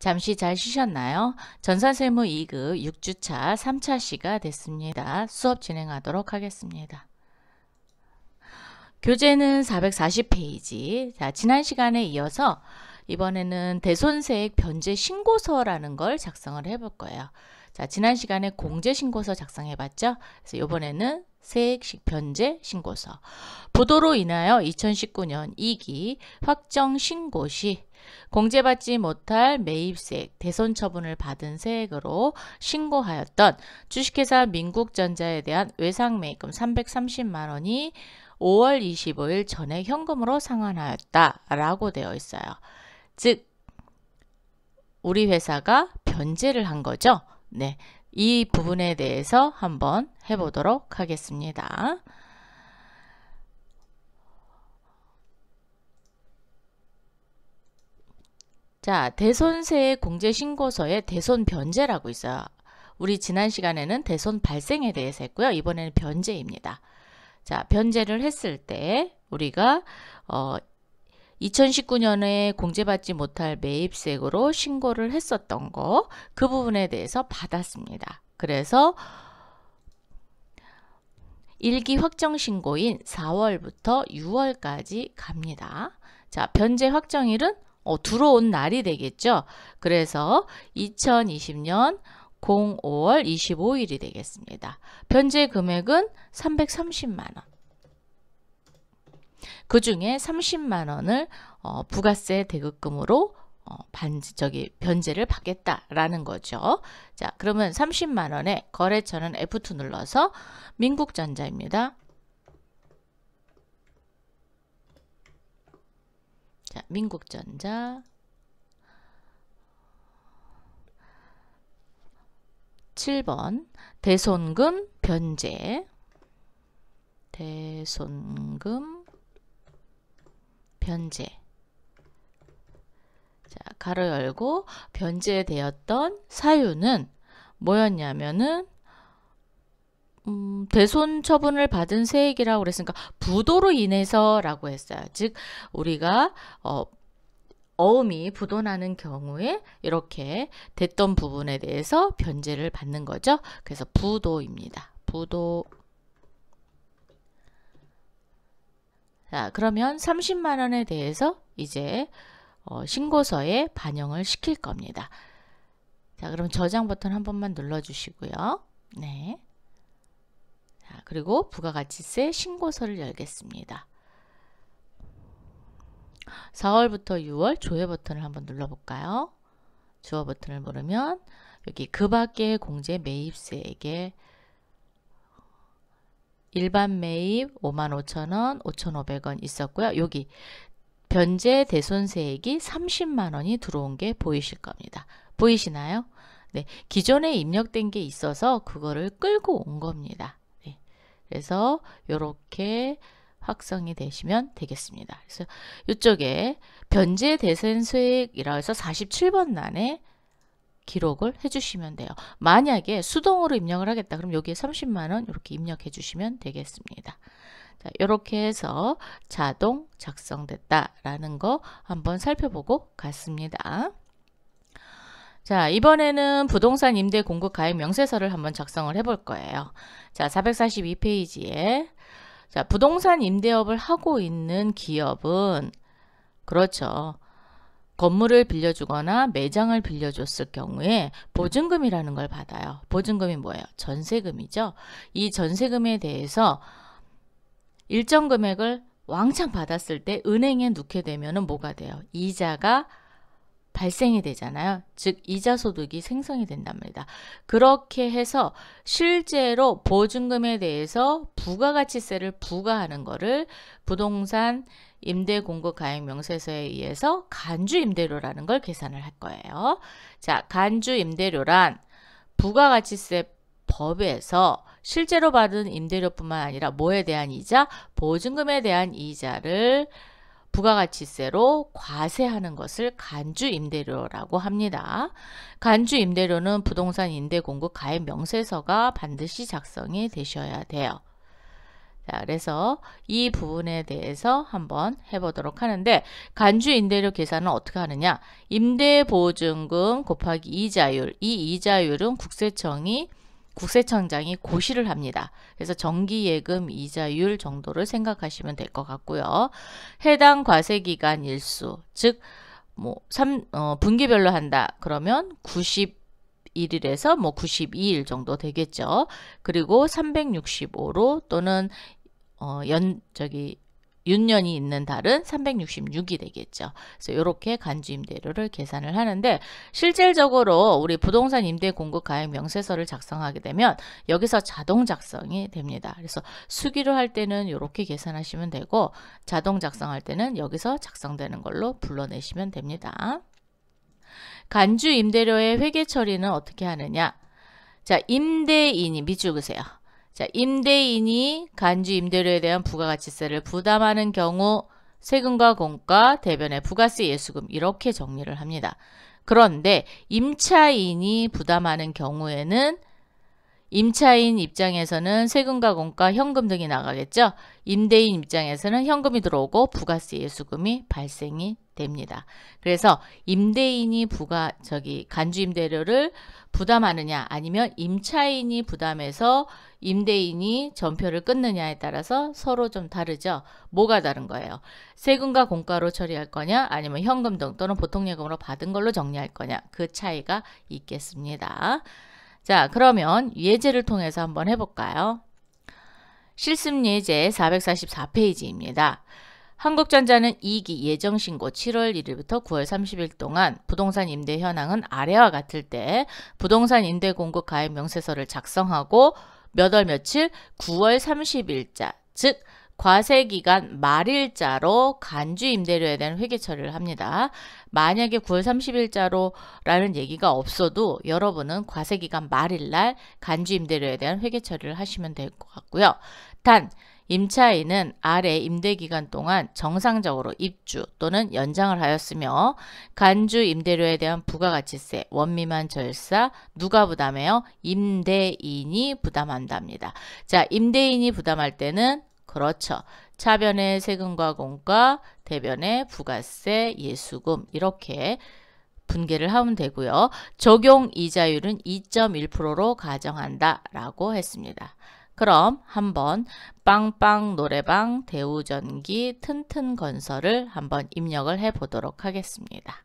잠시 잘 쉬셨나요? 전산실무 2급 6주차 3차 시가 됐습니다. 수업 진행하도록 하겠습니다. 교재는 440페이지. 자, 지난 시간에 이어서 이번에는 대손세액 변제 신고서라는 걸 작성을 해볼 거예요. 자, 지난 시간에 공제 신고서 작성해 봤죠? 그래서 이번에는 세액 변제 신고서. 부도로 인하여 2019년 2기 확정 신고 시 공제받지 못할 매입세액, 대손 처분을 받은 세액으로 신고하였던 주식회사 민국전자에 대한 외상매입금 330만 원이 5월 25일 전액 현금으로 상환하였다라고 되어 있어요. 즉, 우리 회사가 변제를 한 거죠. 네, 이 부분에 대해서 한번 해보도록 하겠습니다. 자, 대손세액 공제신고서에 대손 변제라고 있어요. 우리 지난 시간에는 대손 발생에 대해서 했고요. 이번에는 변제입니다. 자, 변제를 했을 때 우리가 2019년에 공제받지 못할 매입세액으로 신고를 했었던 거, 그 부분에 대해서 받았습니다. 그래서 1기 확정 신고인 4월부터 6월까지 갑니다. 자, 변제 확정일은 들어온 날이 되겠죠. 그래서 2020년 05월 25일이 되겠습니다. 변제 금액은 330만 원. 그 중에 30만 원을 부가세 대급금으로 변제를 받겠다라는 거죠. 자, 그러면 30만 원에 거래처는 F2 눌러서 민국전자입니다. 자, 민국전자 7번 대손금 변제. 대손금 변제. 자, 가로 열고 변제되었던 사유는 뭐였냐면은 대손 처분을 받은 세액이라고 그랬으니까 부도로 인해서라고 했어요. 즉 우리가 어음이 부도나는 경우에 이렇게 됐던 부분에 대해서 변제를 받는 거죠. 그래서 부도입니다. 부도. 자, 그러면 30만 원에 대해서 이제 신고서에 반영을 시킬 겁니다. 자, 그럼 저장 버튼 한 번만 눌러주시고요. 네. 자, 그리고 부가가치세 신고서를 열겠습니다. 4월부터 6월 조회 버튼을 한번 눌러볼까요? 주어 버튼을 누르면 여기 그 밖의 공제 매입세액에 일반 매입 55,000원, 5,500원 있었고요. 여기 변제 대손세액이 30만 원이 들어온 게 보이실 겁니다. 보이시나요? 네, 기존에 입력된 게 있어서 그거를 끌고 온 겁니다. 네, 그래서 이렇게 확성이 되시면 되겠습니다. 그래서 이쪽에 변제 대손세액이라고 해서 47번란에 기록을 해주시면 돼요. 만약에 수동으로 입력을 하겠다. 그럼 여기에 30만 원 이렇게 입력해 주시면 되겠습니다. 자, 이렇게 해서 자동 작성됐다라는 거 한번 살펴보고 갔습니다. 자, 이번에는 부동산 임대 공급 가액 명세서를 한번 작성을 해볼 거예요. 자, 442페이지에 자, 부동산 임대업을 하고 있는 기업은 그렇죠. 건물을 빌려주거나 매장을 빌려줬을 경우에 보증금이라는 걸 받아요. 보증금이 뭐예요? 전세금이죠. 이 전세금에 대해서 일정 금액을 왕창 받았을 때 은행에 넣게 되면 뭐가 돼요? 이자가 발생이 되잖아요. 즉 이자 소득이 생성이 된단 말이다. 그렇게 해서 실제로 보증금에 대해서 부가가치세를 부과하는 거를 부동산 임대 공급 가액 명세서에 의해서 간주 임대료라는 걸 계산을 할 거예요. 자, 간주 임대료란 부가가치세 법에서 실제로 받은 임대료뿐만 아니라 뭐에 대한 이자? 보증금에 대한 이자를 부가가치세로 과세하는 것을 간주임대료라고 합니다. 간주임대료는 부동산 임대 공급 가액 명세서가 반드시 작성이 되셔야 돼요. 자, 그래서 이 부분에 대해서 한번 해보도록 하는데, 간주 임대료 계산은 어떻게 하느냐? 임대보증금 곱하기 이자율. 이 이자율은 국세청장이 고시를 합니다. 그래서 정기예금 이자율 정도를 생각하시면 될 것 같고요. 해당 과세기간 일수, 즉 분기별로 한다. 그러면 91일에서 92일 정도 되겠죠. 그리고 365로 또는 윤년이 있는 달은 366이 되겠죠. 그래서 이렇게 간주 임대료를 계산을 하는데, 실질적으로 우리 부동산 임대 공급 가액 명세서를 작성하게 되면 여기서 자동 작성이 됩니다. 그래서 수기로 할 때는 이렇게 계산하시면 되고, 자동 작성할 때는 여기서 작성되는 걸로 불러내시면 됩니다. 간주 임대료의 회계 처리는 어떻게 하느냐? 자, 임대인이 밑줄 그세요. 자, 임대인이 간주 임대료에 대한 부가가치세를 부담하는 경우 세금과 공과 대변의 부가세 예수금 이렇게 정리를 합니다. 그런데 임차인이 부담하는 경우에는 임차인 입장에서는 세금과 공과 현금 등이 나가겠죠. 임대인 입장에서는 현금이 들어오고 부가세 예수금이 발생이 됩니다. 그래서 임대인이 간주 임대료를 부담하느냐 아니면 임차인이 부담해서 임대인이 전표를 끊느냐에 따라서 서로 좀 다르죠. 뭐가 다른 거예요? 세금과 공과로 처리할 거냐 아니면 현금 등 또는 보통예금으로 받은 걸로 정리할 거냐, 그 차이가 있겠습니다. 자, 그러면 예제를 통해서 한번 해볼까요? 실습예제 444페이지입니다. 한국전자는 2기 예정신고 7월 1일부터 9월 30일 동안 부동산 임대 현황은 아래와 같을 때 부동산 임대 공급 가액 명세서를 작성하고 몇 월 며칠 9월 30일자, 즉 과세기간 말일자로 간주 임대료에 대한 회계 처리를 합니다. 만약에 9월 30일자로라는 얘기가 없어도 여러분은 과세기간 말일날 간주 임대료에 대한 회계 처리를 하시면 될 것 같고요. 단 임차인은 아래 임대기간 동안 정상적으로 입주 또는 연장을 하였으며 간주 임대료에 대한 부가가치세, 원미만 절사 누가 부담해요? 임대인이 부담한답니다. 자, 임대인이 부담할 때는 그렇죠. 차변의 세금과 공과, 대변의 부가세, 예수금 이렇게 분계를 하면 되고요. 적용 이자율은 2.1%로 가정한다 라고 했습니다. 그럼 한번 빵빵 노래방, 대우전기, 튼튼건설을 한번 입력을 해 보도록 하겠습니다.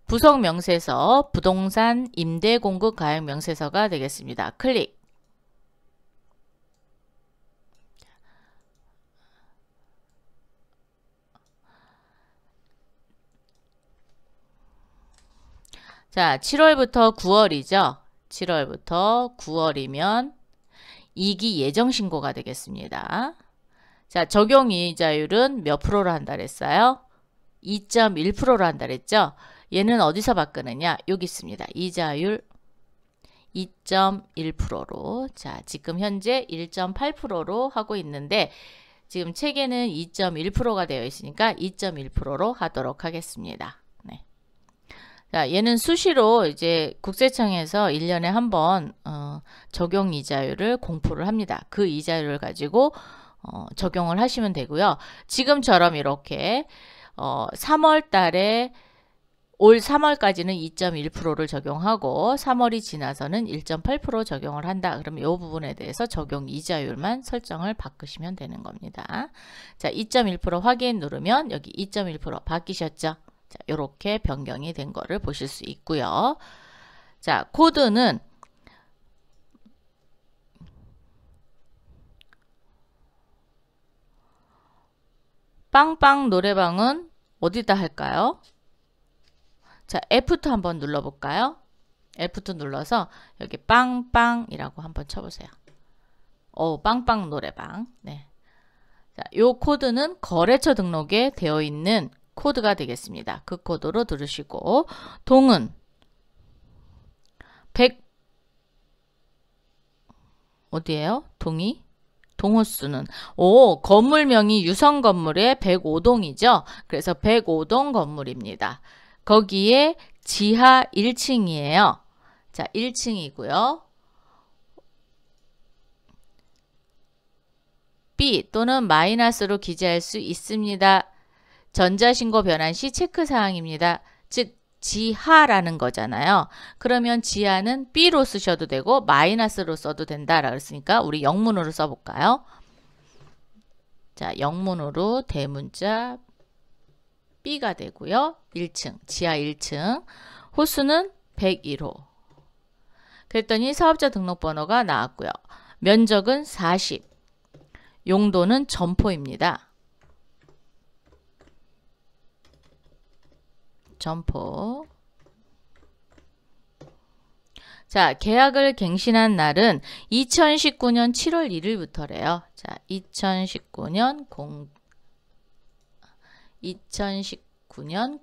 부속명세서, 부동산 임대공급 가액 명세서가 되겠습니다. 클릭. 자, 7월부터 9월이죠. 7월부터 9월이면 2기 예정신고가 되겠습니다. 자, 적용이자율은 몇 프로로 한다 그랬어요? 2.1%로 한다 그랬죠? 얘는 어디서 바꾸느냐? 여기 있습니다. 이자율 2.1%로. 자, 지금 현재 1.8%로 하고 있는데 지금 책에는 2.1%가 되어 있으니까 2.1%로 하도록 하겠습니다. 네. 자, 얘는 수시로 이제 국세청에서 1년에 한 번 적용 이자율을 공포를 합니다. 그 이자율을 가지고 적용을 하시면 되고요. 지금처럼 이렇게 3월 달에 올 3월까지는 2.1%를 적용하고 3월이 지나서는 1.8% 적용을 한다. 그러면 이 부분에 대해서 적용 이자율만 설정을 바꾸시면 되는 겁니다. 자, 2.1% 확인 누르면 여기 2.1% 바뀌셨죠? 자, 이렇게 변경이 된 거를 보실 수 있고요. 자, 코드는 빵빵 노래방은 어디다 할까요? 자, F2 한번 눌러볼까요? F2 눌러서 여기 빵빵이라고 한번 쳐보세요. 빵빵 노래방. 네. 자, 요 코드는 거래처 등록에 되어 있는 코드가 되겠습니다. 그 코드로 누르시고 동은 100 어디에요? 동이? 동호수는 건물명이 유성 건물의 105동이죠. 그래서 105동 건물입니다. 거기에 지하 1층이에요. 자, 1층이고요. B 또는 마이너스로 기재할 수 있습니다. 전자신고 변환 시 체크사항입니다. 즉 지하라는 거잖아요. 그러면 지하는 B로 쓰셔도 되고 마이너스로 써도 된다라고 했으니까 우리 영문으로 써볼까요? 자, 영문으로 대문자 B가 되고요. 1층, 지하 1층. 호수는 101호. 그랬더니 사업자 등록번호가 나왔고요. 면적은 40. 용도는 점포입니다. 점포. 자, 계약을 갱신한 날은 2019년 7월 1일부터래요. 자, 2019년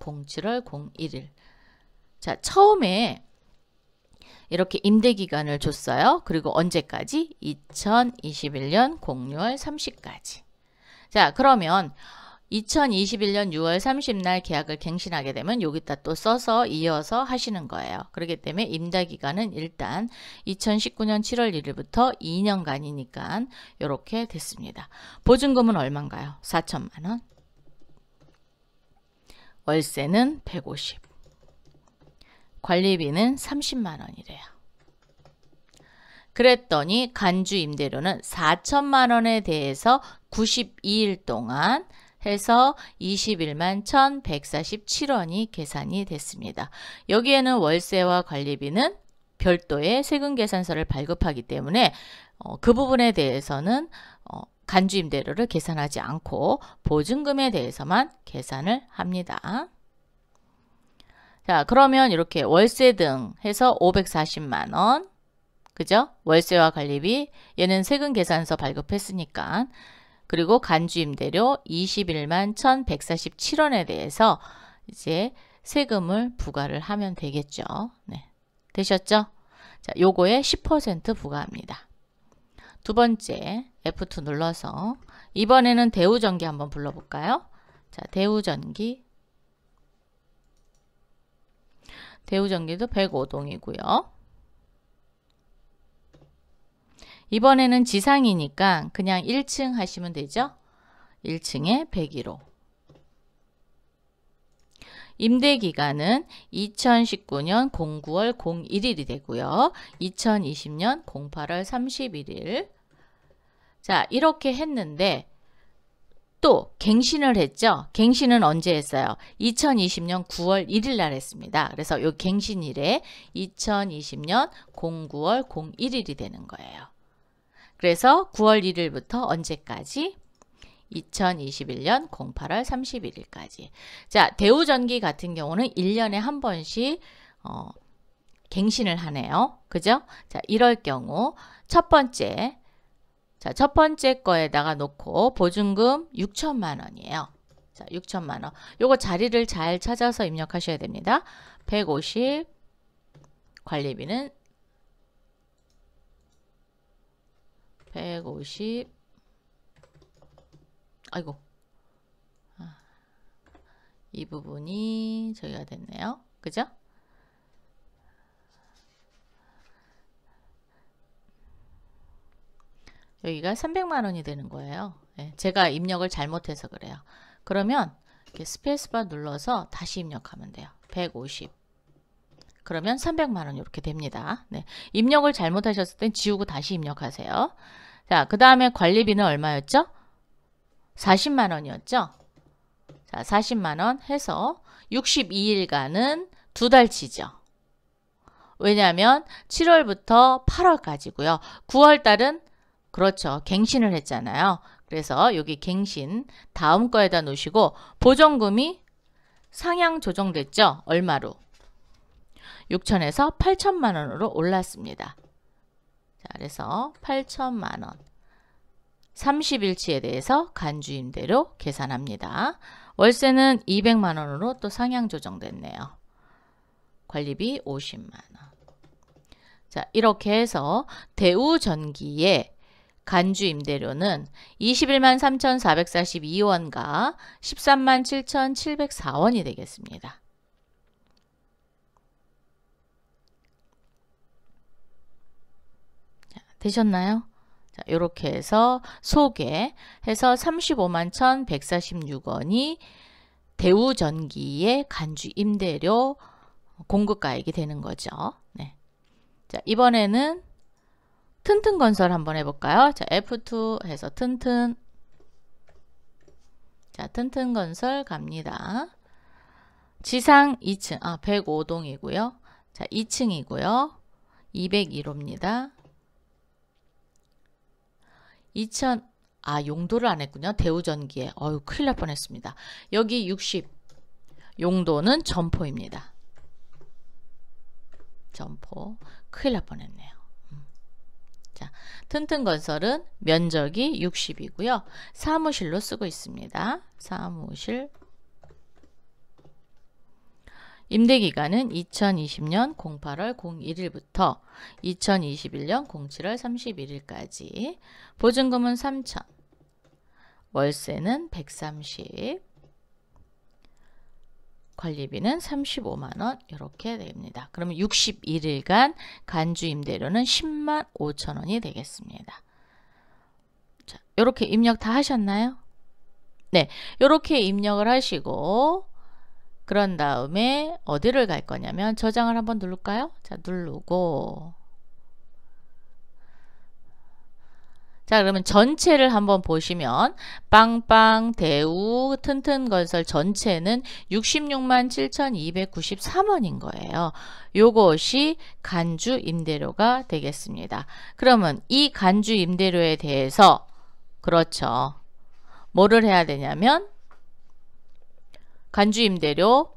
07월 01일. 자, 처음에 이렇게 임대기간을 줬어요. 그리고 언제까지? 2021년 06월 30까지. 자, 그러면 2021년 6월 30날 계약을 갱신하게 되면 여기다 또 써서 이어서 하시는 거예요. 그렇기 때문에 임대기간은 일단 2019년 7월 1일부터 2년간이니까 이렇게 됐습니다. 보증금은 얼마인가요? 4천만 원. 월세는 150. 관리비는 30만 원이래요. 그랬더니 간주 임대료는 4천만 원에 대해서 92일 동안 해서 21만 1,147원이 계산이 됐습니다. 여기에는 월세와 관리비는 별도의 세금 계산서를 발급하기 때문에 그 부분에 대해서는 간주 임대료를 계산하지 않고 보증금에 대해서만 계산을 합니다. 자, 그러면 이렇게 월세 등 해서 540만 원. 그죠? 월세와 관리비, 얘는 세금 계산서 발급했으니까. 그리고 간주 임대료 21만 1,147원에 대해서 이제 세금을 부과를 하면 되겠죠. 네. 되셨죠? 자, 요거에 10% 부과합니다. 두 번째 F2 눌러서 이번에는 대우전기 한번 불러볼까요? 자, 대우전기도 105동이고요. 이번에는 지상이니까 그냥 1층 하시면 되죠. 1층에 101호. 임대기간은 2019년 09월 01일이 되고요. 2020년 08월 31일. 자, 이렇게 했는데 또 갱신을 했죠. 갱신은 언제 했어요? 2020년 9월 1일 날 했습니다. 그래서 이 갱신일에 2020년 09월 01일이 되는 거예요. 그래서 9월 1일부터 언제까지? 2021년 08월 31일까지. 자, 대우전기 같은 경우는 1년에 한 번씩 갱신을 하네요. 그죠? 자, 이럴 경우 첫 번째 거에다가 놓고 보증금 6천만 원이에요. 자, 6천만 원. 요거 자리를 잘 찾아서 입력하셔야 됩니다. 150 관리비는 150 아이고 이 부분이 저기가 됐네요. 그죠? 여기가 300만 원이 되는 거예요. 네, 제가 입력을 잘못해서 그래요. 그러면 이렇게 스페이스바 눌러서 다시 입력하면 돼요. 150 그러면 300만 원 이렇게 됩니다. 네, 입력을 잘못하셨을 땐 지우고 다시 입력하세요. 자, 그 다음에 관리비는 얼마였죠? 40만 원이었죠? 자, 40만 원 해서 62일간은 2달치죠. 왜냐하면 7월부터 8월까지고요. 9월달은 그렇죠. 갱신을 했잖아요. 그래서 여기 갱신 다음 거에다 놓으시고 보증금이 상향 조정됐죠? 얼마로? 6천에서 8천만 원으로 올랐습니다. 자, 그래서 8천만 원. 30일치에 대해서 간주임대료 계산합니다. 월세는 200만 원으로 또 상향 조정됐네요. 관리비 50만 원. 자, 이렇게 해서 대우전기의 간주임대료는 21만 3,442원과 13만 7,704원이 되겠습니다. 자, 되셨나요? 자, 이렇게 해서 소개해서 35만 1,146원이 대우전기의 간주 임대료 공급가액이 되는 거죠. 네. 자, 이번에는 튼튼건설 한번 해볼까요? 자, F2 해서 튼튼. 자, 튼튼건설 갑니다. 지상 2층, 105동이고요. 자, 2층이고요. 201호입니다. 용도를 안 했군요. 대우전기에. 큰일 날 뻔했습니다. 여기 60. 용도는 점포입니다. 점포. 큰일 날 뻔했네요. 자, 튼튼건설은 면적이 60이고요. 사무실로 쓰고 있습니다. 사무실. 임대기간은 2020년 08월 01일부터 2021년 07월 31일까지. 보증금은 3,000. 월세는 130. 관리비는 35만원 이렇게 됩니다. 그러면 61일간 간주 임대료는 10만 5천원이 되겠습니다. 자, 이렇게 입력 다 하셨나요? 네, 이렇게 입력을 하시고 그런 다음에 어디를 갈 거냐면 저장을 한번 누를까요? 자, 누르고 자, 그러면 전체를 한번 보시면 빵빵 대우 튼튼건설 전체는 66만 7,293원인 거예요. 요것이 간주 임대료가 되겠습니다. 그러면 이 간주 임대료에 대해서 그렇죠. 뭐를 해야 되냐면 간주 임대료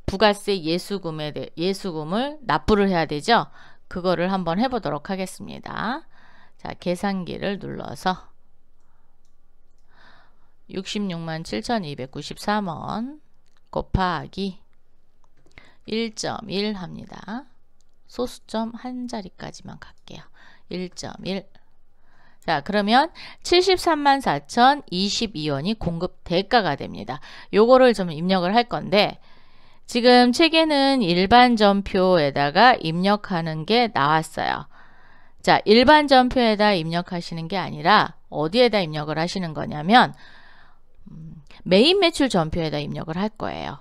부가세 예수금을 납부를 해야 되죠. 그거를 한번 해보도록 하겠습니다. 자, 계산기를 눌러서 66만 7,293원 곱하기 1.1 합니다. 소수점 한 자리까지만 갈게요. 1.1. 자, 그러면 73만 4,022원이 공급 대가가 됩니다. 요거를 좀 입력을 할 건데 지금 책에는 일반 전표에다가 입력하는 게 나왔어요. 자, 일반 전표에다 입력하시는 게 아니라 어디에다 입력을 하시는 거냐면 메인 매출 전표에다 입력을 할 거예요.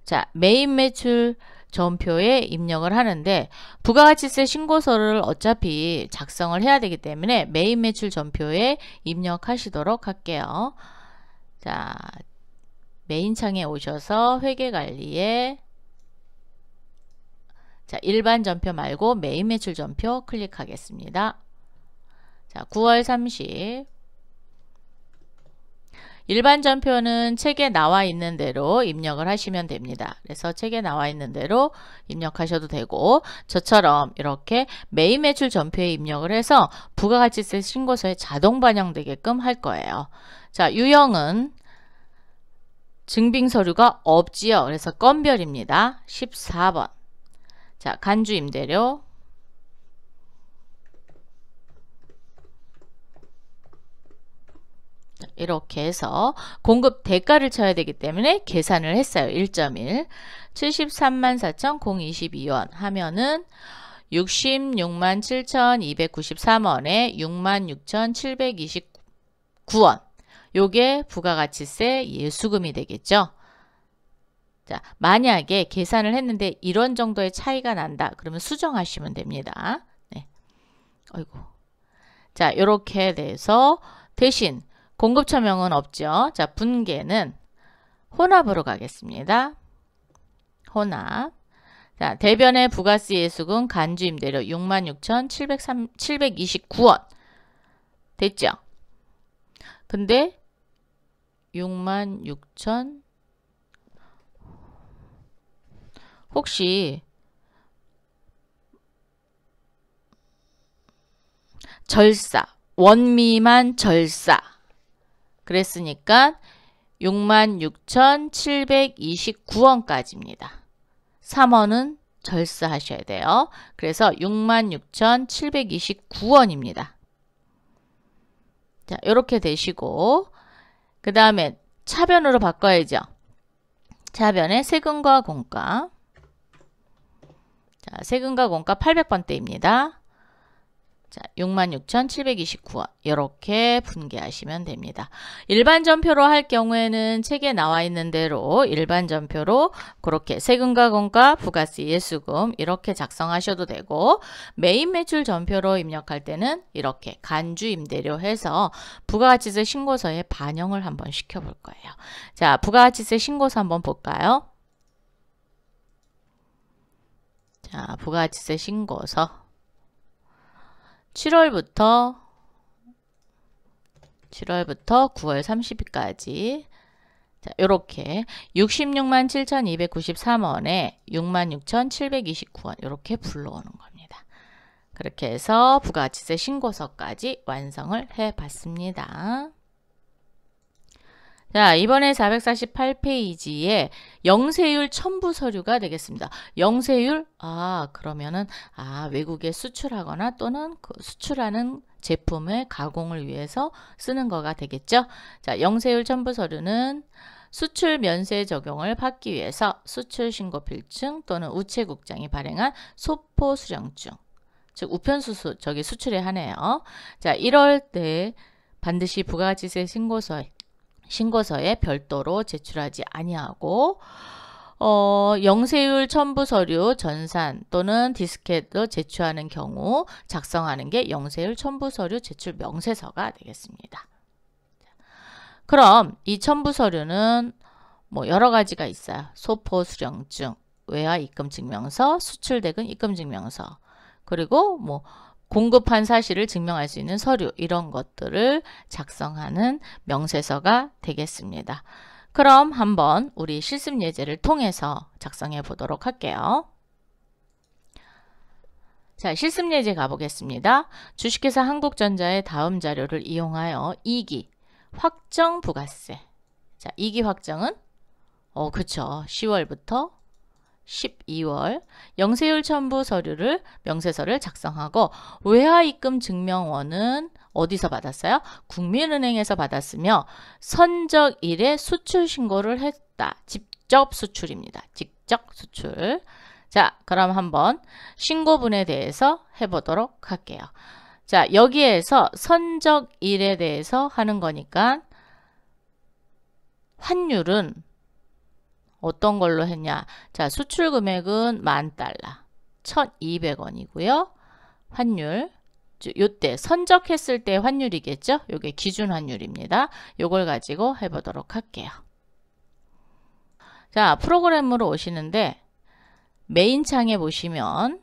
자, 메인 매출 전표에 입력을 하는데 부가가치세 신고서를 어차피 작성을 해야 되기 때문에 메인 매출 전표에 입력하시도록 할게요. 자, 메인 창에 오셔서 회계관리에 자, 일반 전표 말고 메인 매출 전표 클릭하겠습니다. 자, 9월 30. 일반 전표는 책에 나와 있는 대로 입력을 하시면 됩니다. 그래서 책에 나와 있는 대로 입력하셔도 되고 저처럼 이렇게 메인 매출 전표에 입력을 해서 부가가치세 신고서에 자동 반영되게끔 할 거예요. 자, 유형은 증빙서류가 없지요. 그래서 건별입니다. 14번. 자, 간주 임대료 이렇게 해서 공급 대가를 쳐야 되기 때문에 계산을 했어요. 1.1 73만 4,022원 하면은 66만 7,293원에 66,729원 요게 부가가치세 예수금이 되겠죠. 자, 만약에 계산을 했는데 이런 정도의 차이가 난다. 그러면 수정하시면 됩니다. 네. 어이구. 자, 요렇게 돼서 대신 공급처명은 없죠. 자, 분계는 혼합으로 가겠습니다. 혼합. 자, 대변의 부가세 예수금 간주 임대료 66,729원. 됐죠? 근데 66,000 혹시 절사, 원미만 절사 그랬으니까 66,729원까지입니다. 3원은 절사하셔야 돼요. 그래서 66,729원입니다. 자, 이렇게 되시고 그 다음에 차변으로 바꿔야죠. 차변에 세금과 공가. 자, 세금과 공가 800번대입니다. 자, 66,729원 이렇게 분개하시면 됩니다. 일반 전표로 할 경우에는 책에 나와 있는 대로 일반 전표로 그렇게 세금과 공과, 부가세, 예수금 이렇게 작성하셔도 되고 메인 매출 전표로 입력할 때는 이렇게 간주 임대료 해서 부가가치세 신고서에 반영을 한번 시켜볼 거예요. 자, 부가가치세 신고서 한번 볼까요? 자, 부가가치세 신고서 7월부터 9월 30일까지 자, 요렇게 667,293원에 66,729원 이렇게 불러오는 겁니다. 그렇게 해서 부가가치세 신고서까지 완성을 해 봤습니다. 자, 이번에 448페이지에 영세율 첨부 서류가 되겠습니다. 영세율, 그러면은, 외국에 수출하거나 또는 그 수출하는 제품의 가공을 위해서 쓰는 거가 되겠죠. 자, 영세율 첨부 서류는 수출 면세 적용을 받기 위해서 수출 신고 필증 또는 우체국장이 발행한 소포 수령증, 즉 우편수 저기 수출에 하네요. 자, 이럴 때 반드시 부가가치세 신고서에 별도로 제출하지 아니하고 영세율 첨부 서류 전산 또는 디스켓도 제출하는 경우 작성하는 게 영세율 첨부 서류 제출 명세서가 되겠습니다. 그럼 이 첨부 서류는 뭐 여러 가지가 있어요. 소포 수령증, 외화 입금 증명서, 수출 대금 입금 증명서, 그리고 뭐 공급한 사실을 증명할 수 있는 서류 이런 것들을 작성하는 명세서가 되겠습니다. 그럼 한번 우리 실습 예제를 통해서 작성해 보도록 할게요. 자, 실습 예제 가보겠습니다. 주식회사 한국전자의 다음 자료를 이용하여 2기 확정 부가세. 자, 2기 확정은 그쵸. 10월부터 12월 영세율 첨부 서류를 명세서를 작성하고 외화입금 증명원은 어디서 받았어요? 국민은행에서 받았으며 선적일에 수출 신고를 했다. 직접 수출입니다. 직접 수출. 자, 그럼 한번 신고분에 대해서 해보도록 할게요. 자, 여기에서 선적일에 대해서 하는 거니까 환율은 어떤 걸로 했냐? 자, 수출 금액은 $10,000, 1,200원이고요. 환율, 요때 선적했을 때 환율이겠죠? 요게 기준 환율입니다. 요걸 가지고 해보도록 할게요. 자, 프로그램으로 오시는데 메인 창에 보시면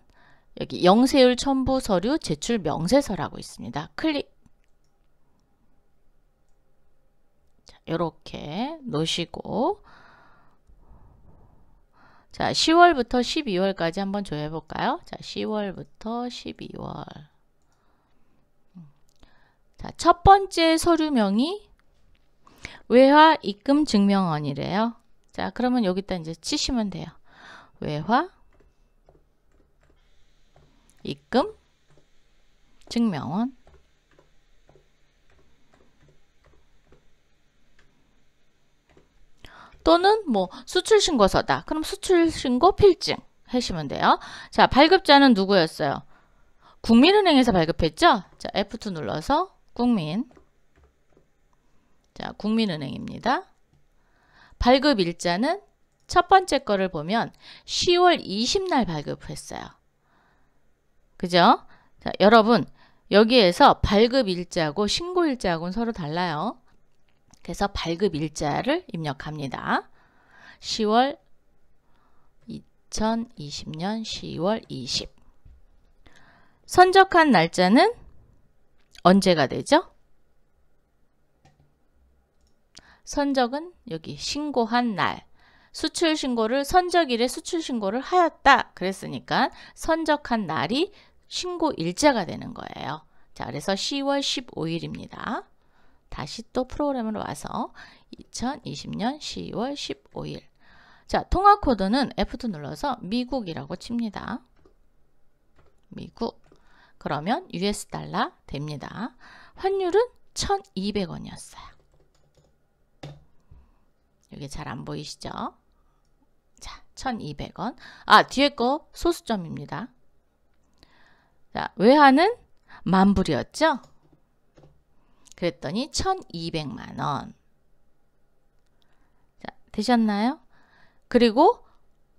여기 영세율 첨부 서류 제출 명세서라고 있습니다. 클릭. 자, 요렇게 놓으시고 자, 10월부터 12월까지 한번 조회해 볼까요? 자, 10월부터 12월. 자, 첫 번째 서류명이 외화 입금 증명원이래요. 자, 그러면 여기다 이제 치시면 돼요. 외화 입금 증명원. 또는 뭐 수출신고서다. 그럼 수출신고 필증 하시면 돼요. 자, 발급자는 누구였어요? 국민은행에서 발급했죠? 자, F2 눌러서 국민. 자, 국민은행입니다. 발급일자는 첫 번째 거를 보면 10월 20날 발급했어요. 그죠? 자, 여러분 여기에서 발급일자하고 신고일자하고는 서로 달라요. 그래서 발급일자를 입력합니다. 2020년 10월 20. 선적한 날짜는 언제가 되죠? 선적은 여기 신고한 날. 수출 신고를 선적일에 수출 신고를 하였다. 그랬으니까 선적한 날이 신고 일자가 되는 거예요. 자, 그래서 10월 15일입니다. 다시 또 프로그램으로 와서 2020년 10월 15일. 자, 통화 코드는 F2 눌러서 미국이라고 칩니다. 미국. 그러면 US 달러 됩니다. 환율은 1,200원이었어요. 여기 잘 안 보이시죠? 자, 1,200원. 아, 뒤에 거 소수점입니다. 자, 외화는 10,000불이었죠? 그랬더니 1,200만원. 자, 되셨나요? 그리고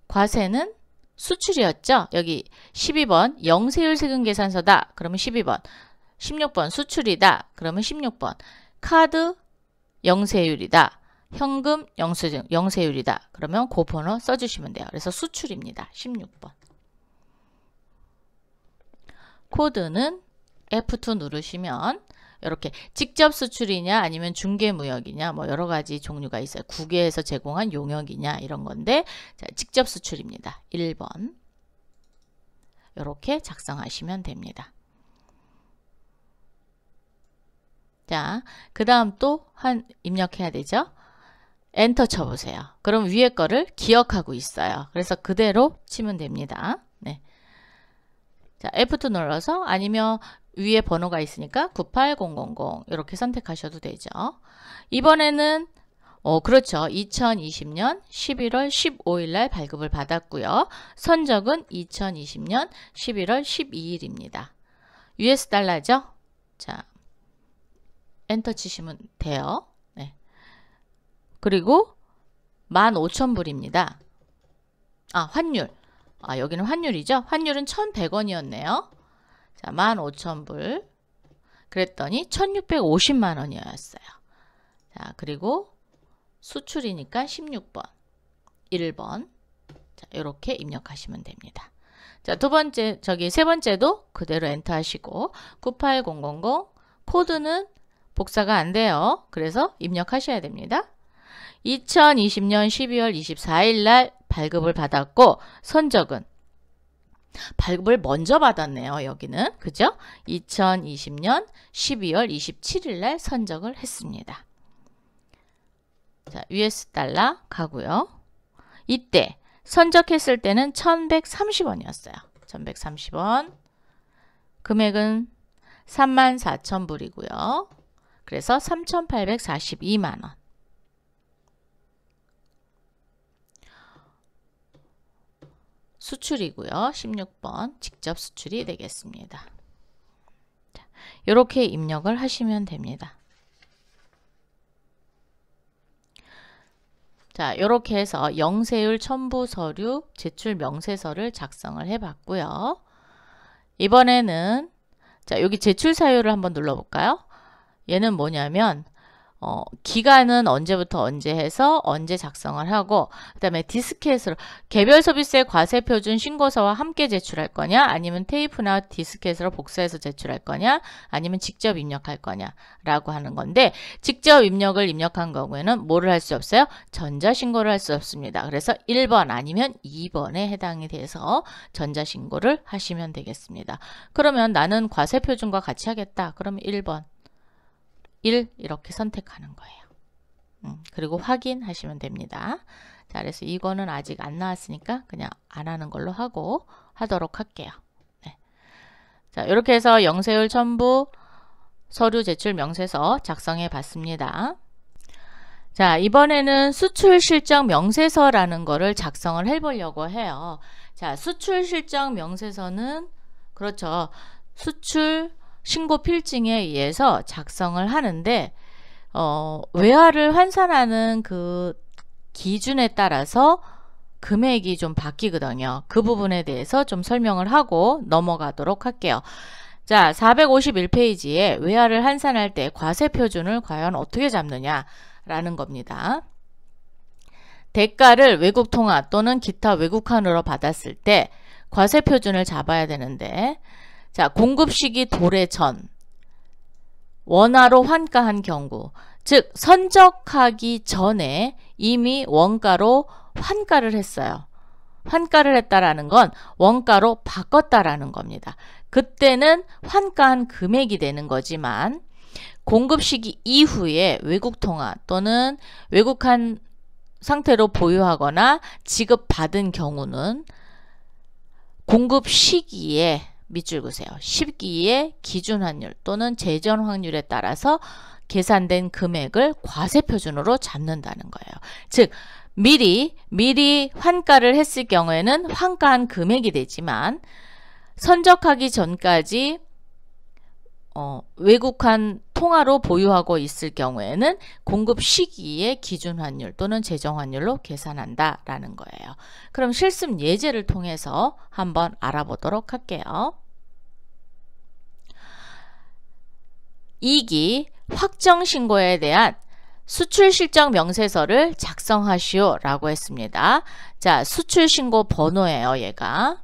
과세는 수출이었죠? 여기 12번 영세율 세금 계산서다. 그러면 12번. 16번 수출이다. 그러면 16번. 카드 영세율이다. 현금 영세율이다. 그러면 그 번호 써주시면 돼요. 그래서 수출입니다. 16번. 코드는 F2 누르시면 이렇게 직접 수출이냐 아니면 중개무역이냐 뭐 여러 가지 종류가 있어요. 국외에서 제공한 용역이냐 이런 건데 자, 직접 수출입니다. 1번. 이렇게 작성하시면 됩니다. 자, 그 다음 또 입력해야 되죠. 엔터 쳐보세요. 그럼 위에 거를 기억하고 있어요. 그래서 그대로 치면 됩니다. 네. 자, F2 눌러서 아니면 위에 번호가 있으니까 98000 이렇게 선택하셔도 되죠. 이번에는 그렇죠. 2020년 11월 15일 날 발급을 받았고요. 선적은 2020년 11월 12일입니다. US 달러죠? 자, 엔터 치시면 돼요. 네. 그리고 15,000불입니다. 아, 환율. 아, 여기는 환율이죠? 환율은 1,100원이었네요. 자, 15,000불. 그랬더니 1,650만 원이었어요. 자, 그리고 수출이니까 16번. 1번. 자, 이렇게 입력하시면 됩니다. 자, 세 번째도 그대로 엔터 하시고 98000 코드는 복사가 안 돼요. 그래서 입력하셔야 됩니다. 2020년 12월 24일 날 발급을 받았고 선적은 발급을 먼저 받았네요. 여기는 그죠? 2020년 12월 27일 날 선적을 했습니다. 자, US 달러 가고요. 이때 선적했을 때는 1,130원이었어요. 1,130원. 금액은 34,000불이고요. 그래서 3,842만 원. 수출이고요. 16번 직접 수출이 되겠습니다. 자, 이렇게 입력을 하시면 됩니다. 자, 이렇게 해서 영세율 첨부 서류 제출 명세서를 작성을 해봤고요. 이번에는 자, 여기 제출 사유를 한번 눌러볼까요? 얘는 뭐냐면 기간은 언제부터 언제 해서 언제 작성을 하고 그 다음에 디스켓으로 개별 소비세 과세 표준 신고서와 함께 제출할 거냐 아니면 테이프나 디스켓으로 복사해서 제출할 거냐 아니면 직접 입력할 거냐 라고 하는 건데 직접 입력한 경우에는 뭐를 할 수 없어요? 전자신고를 할 수 없습니다. 그래서 1번 아니면 2번에 해당이 돼서 전자신고를 하시면 되겠습니다. 그러면 나는 과세 표준과 같이 하겠다. 그러면 1번 1 이렇게 선택하는 거예요. 그리고 확인하시면 됩니다. 자, 그래서 이거는 아직 안 나왔으니까 그냥 안 하는 걸로 하도록 할게요. 네. 자, 이렇게 해서 영세율 첨부 서류 제출 명세서 작성해 봤습니다. 자, 이번에는 수출 실적 명세서라는 거를 작성을 해 보려고 해요. 자, 수출 실적 명세서는 그렇죠. 수출 신고 필증에 의해서 작성을 하는데 외화를 환산하는 그 기준에 따라서 금액이 좀 바뀌거든요. 그 부분에 대해서 좀 설명을 하고 넘어가도록 할게요. 자, 451페이지에 외화를 환산할 때 과세 표준을 과연 어떻게 잡느냐라는 겁니다. 대가를 외국 통화 또는 기타 외국환으로 받았을 때 과세 표준을 잡아야 되는데 자, 공급 시기 도래 전 원화로 환가한 경우 즉 선적하기 전에 이미 원가로 환가를 했어요. 환가를 했다라는 건 원가로 바꿨다라는 겁니다. 그때는 환가한 금액이 되는 거지만 공급 시기 이후에 외국 통화 또는 외국환 상태로 보유하거나 지급받은 경우는 공급 시기에 밑줄 그으세요. 시기의 기준 환율 또는 제전 확률에 따라서 계산된 금액을 과세 표준으로 잡는다는 거예요. 즉 미리 환가를 했을 경우에는 환가한 금액이 되지만 선적하기 전까지 외국환 통화로 보유하고 있을 경우에는 공급 시기의 기준 환율 또는 제정 환율로 계산한다라는 거예요. 그럼 실습 예제를 통해서 한번 알아보도록 할게요. 2기 확정 신고에 대한 수출 실적 명세서를 작성하시오 라고 했습니다. 자, 수출 신고 번호예요, 얘가.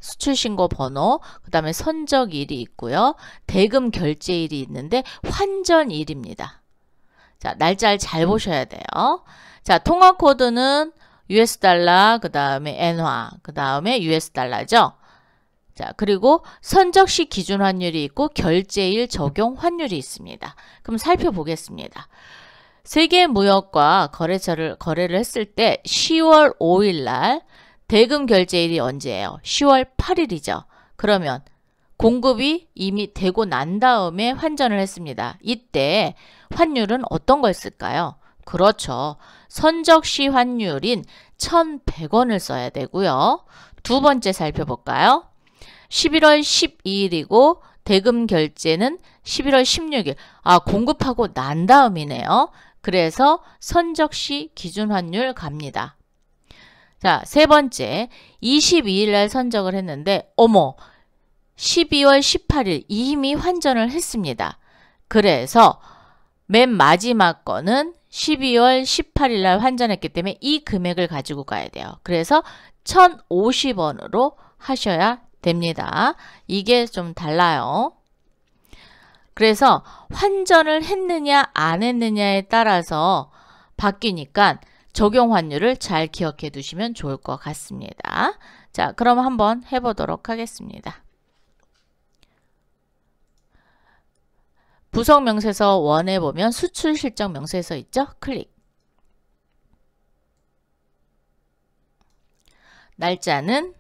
수출신고 번호, 그 다음에 선적일이 있고요. 대금 결제일이 있는데 환전일입니다. 자, 날짜를 잘 보셔야 돼요. 자, 통화 코드는 US 달러, 그 다음에 엔화, 그 다음에 US 달러죠. 자, 그리고 선적시 기준 환율이 있고 결제일 적용 환율이 있습니다. 그럼 살펴보겠습니다. 세계무역과 거래를 했을 때 10월 5일 날 대금 결제일이 언제예요? 10월 8일이죠. 그러면 공급이 이미 되고 난 다음에 환전을 했습니다. 이때 환율은 어떤 거였을까요? 그렇죠. 선적시 환율인 1,100원을 써야 되고요. 두 번째 살펴볼까요? 11월 12일이고 대금 결제는 11월 16일. 아, 공급하고 난 다음이네요. 그래서 선적시 기준 환율 갑니다. 자, 세 번째, 22일 날 선적을 했는데 어머, 12월 18일 이미 환전을 했습니다. 그래서 맨 마지막 거는 12월 18일 날 환전했기 때문에 이 금액을 가지고 가야 돼요. 그래서 1,050원으로 하셔야 됩니다. 이게 좀 달라요. 그래서 환전을 했느냐 안 했느냐에 따라서 바뀌니까 적용 환율을 잘 기억해 두시면 좋을 것 같습니다. 자, 그럼 한번 해보도록 하겠습니다. 부속 명세서 1에 보면 수출 실적 명세서 있죠? 클릭. 날짜는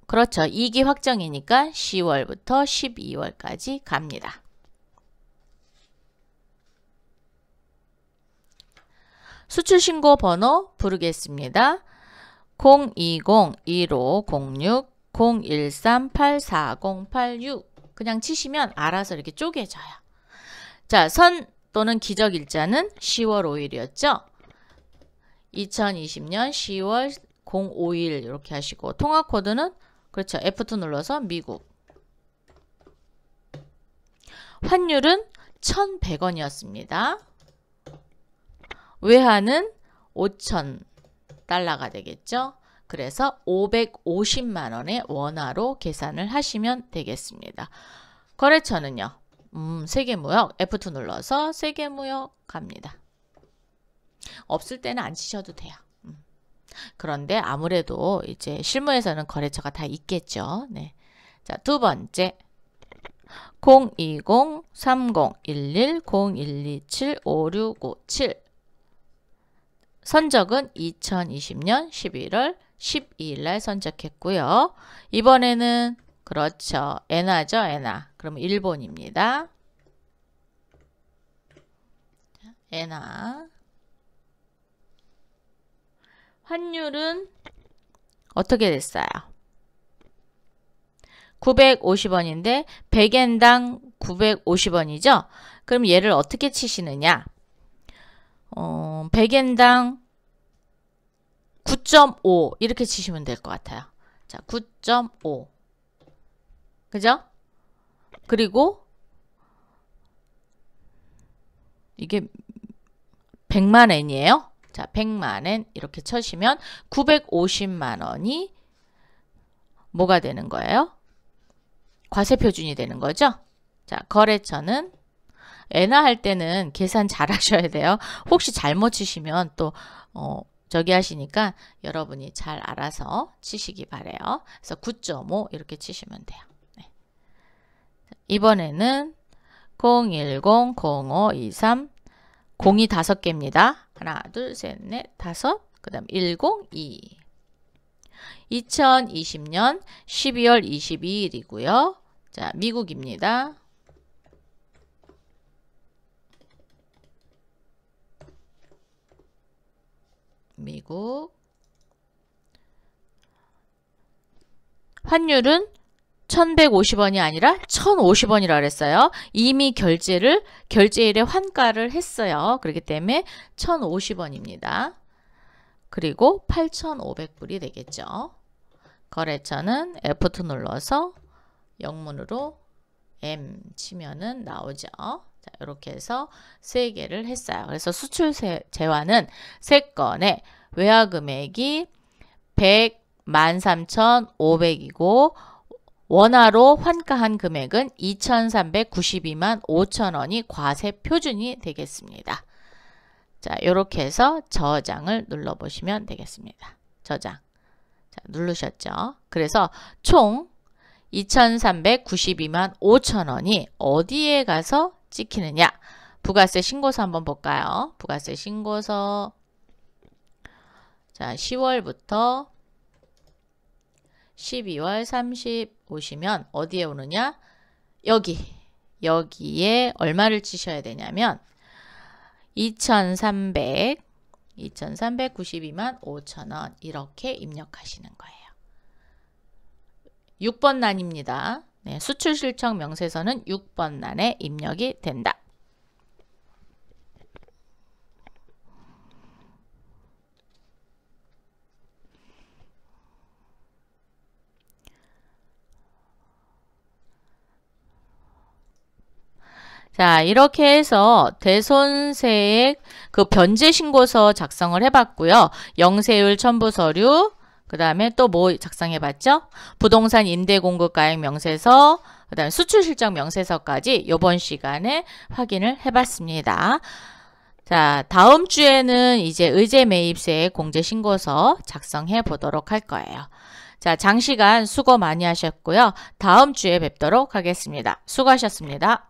그렇죠. 2기 확정이니까 10월부터 12월까지 갑니다. 수출신고 번호 부르겠습니다. 020-1506-013-84086 그냥 치시면 알아서 이렇게 쪼개져요. 자, 선 또는 기적일자는 10월 5일이었죠. 2020년 10월 05일 이렇게 하시고 통화코드는 그렇죠. F2 눌러서 미국. 환율은 1,100원이었습니다. 외환은 5,000달러가 되겠죠. 그래서 550만 원의 원화로 계산을 하시면 되겠습니다. 거래처는요. 세계무역 F2 눌러서 세계무역 갑니다. 없을 때는 안 치셔도 돼요. 그런데 아무래도 이제 실무에서는 거래처가 다 있겠죠. 네. 자, 두 번째. 020-3011-0127-5657 선적은 2020년 11월 12일 날 선적했고요. 이번에는 그렇죠. 엔화죠. 엔화. 그럼 일본입니다. 엔화. 환율은 어떻게 됐어요? 950원인데 100엔당 950원이죠? 그럼 얘를 어떻게 치시느냐? 100엔당 9.5 이렇게 치시면 될 것 같아요. 자, 9.5 그죠? 그리고 이게 100만 엔이에요. 자, 100만 엔 이렇게 쳐시면 950만 원이 뭐가 되는 거예요? 과세표준이 되는 거죠? 자, 거래처는 엔화 할 때는 계산 잘 하셔야 돼요. 혹시 잘못 치시면 또 저기 하시니까 여러분이 잘 알아서 치시기 바래요. 그래서 9.5 이렇게 치시면 돼요. 네. 이번에는 010-0523 0이 5개입니다. 하나, 둘, 셋, 넷, 다섯. 그 다음 102. 2020년 12월 22일이고요. 자, 미국입니다. 미국. 환율은 1150원이 아니라 1050원이라 그랬어요. 이미 결제일에 환가를 했어요. 그렇기 때문에 1050원입니다. 그리고 8,500불이 되겠죠. 거래처는 F2 눌러서 영문으로 M 치면은 나오죠. 자, 이렇게 해서 3개를 했어요. 그래서 수출 재환은 3건에 외화 금액이 113,500이고 원화로 환가한 금액은 2,392만 5천원이 과세 표준이 되겠습니다. 자, 이렇게 해서 저장을 눌러보시면 되겠습니다. 저장. 자, 누르셨죠? 그래서 총 2,392만 5천원이 어디에 가서 찍히느냐? 부가세 신고서 한번 볼까요? 부가세 신고서. 자, 10월부터 12월 30 오시면 어디에 오느냐? 여기에 얼마를 치셔야 되냐면 2,392만 5천원 이렇게 입력하시는 거예요. 6번 난입니다. 네, 수출 실적 명세서는 6번 난에 입력이 된다. 자, 이렇게 해서 대손세액 그 변제 신고서 작성을 해봤고요. 영세율 첨부 서류, 그 다음에 또 뭐 작성해봤죠? 부동산 임대 공급가액 명세서, 그 다음에 수출 실적 명세서까지 이번 시간에 확인을 해봤습니다. 자, 다음 주에는 이제 의제 매입세 공제 신고서 작성해 보도록 할 거예요. 자, 장시간 수고 많이 하셨고요. 다음 주에 뵙도록 하겠습니다. 수고하셨습니다.